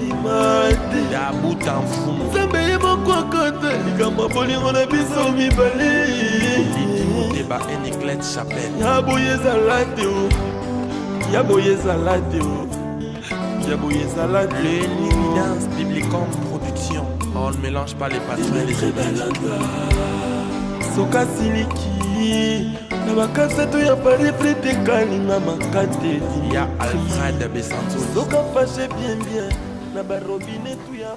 ndimate ya buta mfumu nzambe ye mokwakata likambo bolingo na biso mibale moteba Eniclette Chapelle yaboye ezala te o yaboye ezala te o yaboye ezala te l'évidence Biblicom Production. On ne mélange pas les patrons et les églises. soka siliki na bakasa to ya parefle te kalinga makate Il y a Alfred Bessanzo. soka fashe bien bien na barobine tu ya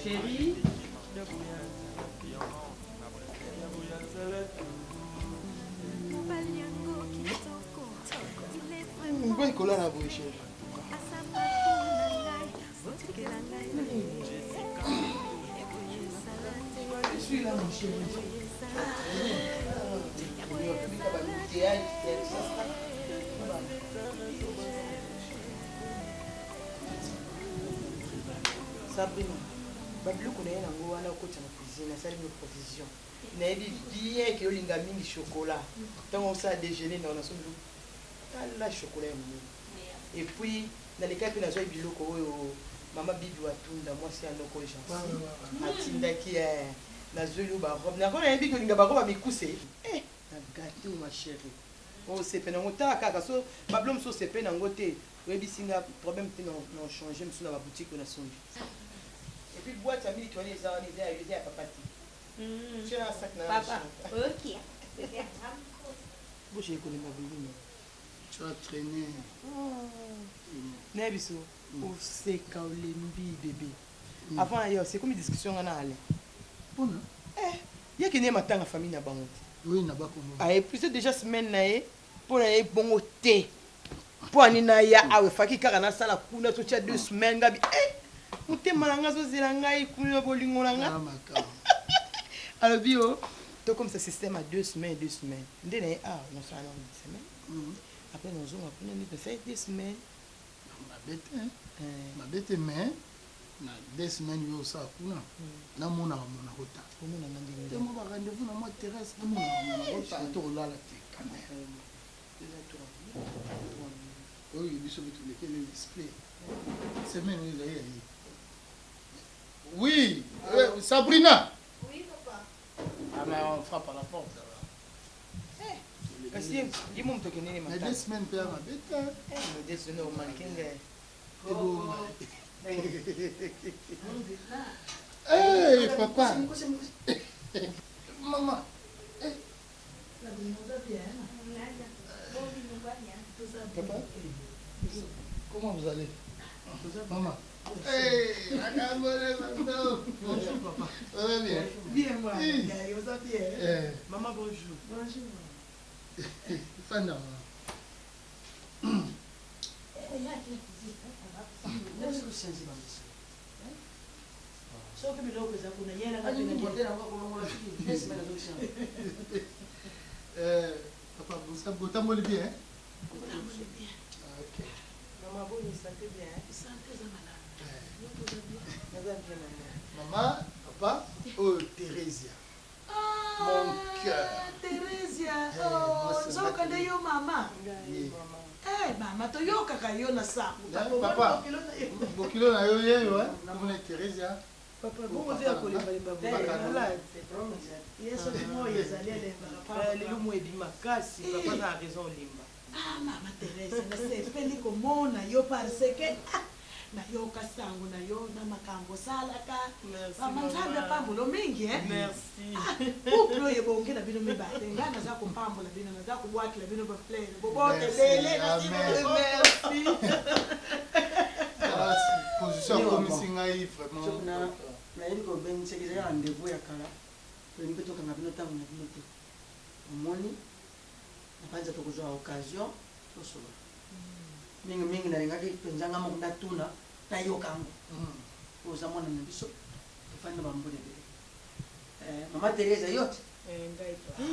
Chérie, ngoyi kolala boye chérie. je suis là mon chéri. Sabrina, babiloko na ye nango wana okoti na cuisine asali mi provision nayebi bien ke olinga mingi chocolat ntango osala déjeuner na ona somi tala chocolat ya monene et puis naleka mpe nazwa biloko oyo mama bibi watunda mwasi ya ndoko jean atindaki nazweli oyo barobe nango nayebi ke olinga barobe ya mikuse na gâteau ma chérie osepe nango tala kaka so babilo mosusu osepe nango te oyebisinga problème te na change mosusu na baboutique oyo nasombi et puis boîte ya miliki wana eza wana eza ya papa te tu as un sac na Papa, ok. bouche ekolemba bolimo tu as traîné na biso oseka olembi bébé avant na yo c'est comme discussion nga na ale mpona yeke ne matanga famille na bango te oui na bakongo ayepuise déjà semaine na ye mpo na ye bongo te mpo ani na ya awe faki kaka nasala kuna totia 2 semaines ngabi motema na nga azozela ngai kuna bolingo na nga alobi o to comme ça système à 2 semaines nde na ye nosala na 1 semaine après nozonga kuna nde fait 2 semaines mabete mais na 2 semaines yo osala kuna namonaka monako ta omonanga ndenge ntango barendez-vous na mwa terrasse namonaka monako ta to kolala te kamere oyo biso bitulekele display semaine oyo ezali ya ye oui Sabrina. Oui, papa. Ah mais on frappe à la porte là. kasi ye mo moto okendeni Mais 2 semaines mpe ya mabeta desene omankenga hey papa maman papa comment vous allez maman hey bonjour papa ça va bien bien moi vous allez bien maman bonjour Fanda. Papa, vous t'emballez bien? Ok. Maman, vous vous sentez bien? Maman, papa, oh Thérésia. Mon cœur. Teresia, nzoka nde yo mama. Mama toyokaka yo na saku. Papa, bokilo na yo yeyo, namona Thérésia. Papa, bongo vya kolembalemba Malade. yeso moyo ezali elembaka lelo moyebi makasi papa na raison olimba mama Teresa nasepeli komona yo parce que nayoka sango na yo na makambo osalaka bamanzambe apambulo mingi couple oyo ebonge na bino mibale ngai naza kopambola bino naza kobwakela bino baflere bobotelele position akomisi ngai vraiment nayebi kobengisekisa ya rendez-vous ya kala tolingi mpe tokanga bino ntango na bino te omoni napanza tokozwa occasion tosolola mingimingi nalingaki mpenza nga moko ndatuna nayoka yango oza mwana na biso tofandi na bambona ebele mama Teresa yo te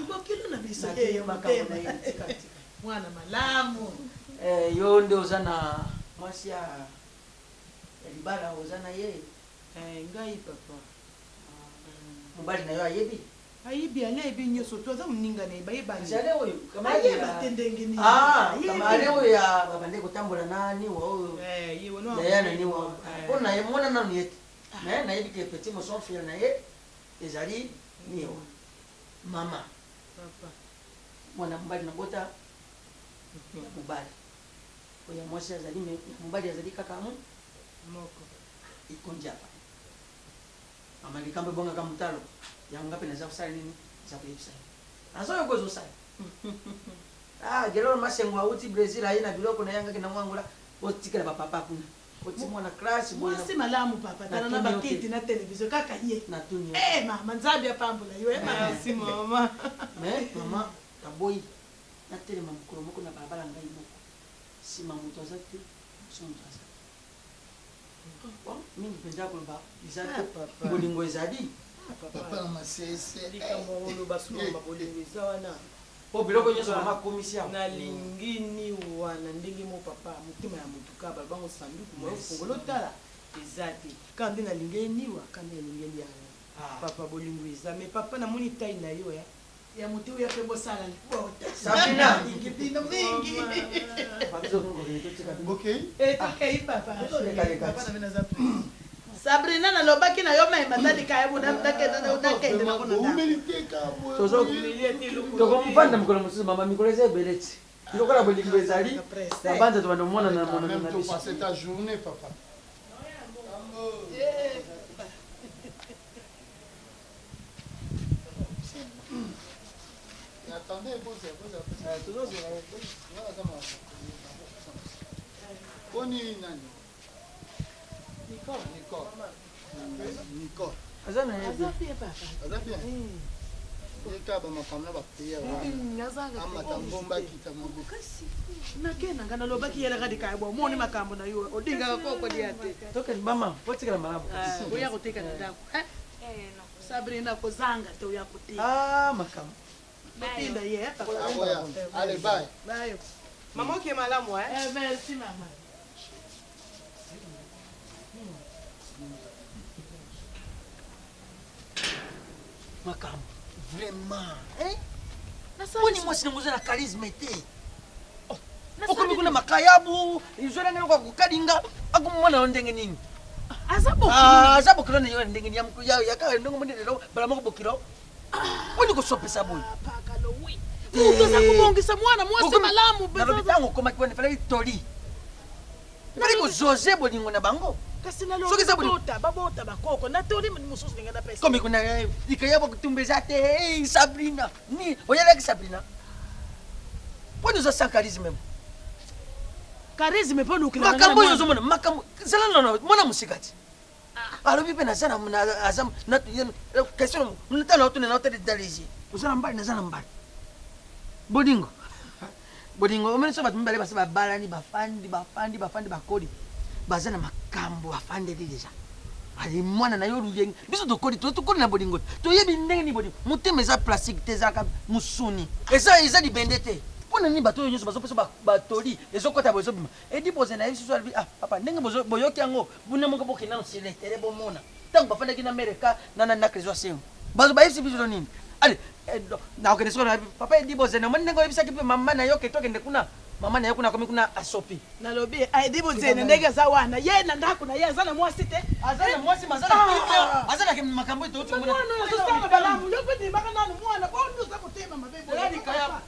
bokilo na biso makambo na ye tikatika mwana malamu yo nde oza na mwasi ya libala oza na ye ngai papa mobali na yo ayebi ayibi alebi nyonso toza moninga na ye bayebani jale oyo ayeba te ndenge nini kamale oyo ya babande kotambola nani wa oyo yayana ni wa mpona ye mona nanu ye te me nayebi ke petit moson fille na ye ezali niwa mama mwana mobali na bota ya mobali oyo mwasi azali me mobali azali kaka moko ikondi apa mama likambo ebongaka motalo yango ngape naza kosala nini eza koyebisa ye nazoyo ko ezosala geloro masengo auti Brésil aye na biloko na yangaki na mwangola otikela bapapa kuna oti mwana classe mwasi malamu papa tala na bakiti na television kaka ye natuni mama nzambe apambola yo merci mama mais mama taboyi natelema mokolo moko na balabala ngai moko nsima moto aza te so moto aza mingi mpenza koloba eza te bolingo ezali papa na masese likambo oloba soloba bolingo eza wana po biloko nyonso mama akomisi awa nalingi ni wana ndenge mo papa motema ya motu ka balobango sanduku moyo fungolo tala eza te kaka nde nalingi niwa kandi nalingi yana papa bolingo eza me papa namoni tai na yo ya motu oyo ape bosala libota Sabrina bino mingi tokei papa na bino aza Sabrina nalobaki na yo mema tandika ya buda nakende na kuna tokomufanda mikolo mosusu mama mikolo eza ebele ti lokola bolingo ezali babanza tobanda omona na monano na biso Nicole. aza na ye yeka bamakambo na bapriere amata mbomba kita mobe nakendanga nalobaki yelaka dikaya bwa omoni makambo na yo odingaka koko dia te tokeni bama otikala malamu oya koteka na ndako Sabrina kozanga te oya koteka makambo napinda ye allez bye bayo mama oke malamu merci mama makambo vraiment oni mwasi nango oza na charisme te okomi kuna makayabu izolanga yoka kokalinga akomona yo ndenge nini aza bokilo na yo ndenge yaka ndenge moni lelo bala moko bokilo oni kosopesa boye toza kubongisa mwana mwasi malamu nalobi ntango okomaki wana efalaki toli efalaki kozoze bolingo na bango kasi babota bakoko natoli mosusu ndenge na pesa komi kuna ikayaba kutumba eza te Sabrina ni oyalaki Sabrina poni oza sans charisme charisme mpo lukila makambo oyo ozomona makambo zala nano mwana mosika ti alobi mpe naza na question natala otune na otele dalegie oza na mbali naza na mbali bolingo omoni so bato mibale basi babalani bafandi bakoli baza na makambo afandeli deja ali mwana na yo luyenge biso tokoli na bolingo toyebi ndenge ni bolingo motema eza plastique te ezalaka musuni eza libende te mpona nini bato oyo nyonso bazopesa batoli ezokota bo ezobima edi boze na ye susu alobi papa ndenge boyoki yango buna moko bokenda no seletere bomona ntango bafandaki na mereka na krésoi asengo bayebisi biso nini ale nakokende soko papa edi boze na moni ndenge oyebisaki mpe mama na yo ke tokende kuna mama na ye kuna akomi kuna asopi nalobi edi bozene ndenge aza wana ye na ndako na ye aza na mwasi te aza na mwasi aza na makambo etosanga balamu yo mpe ndimaka nanu mwana bonduza kotema mabe Kaya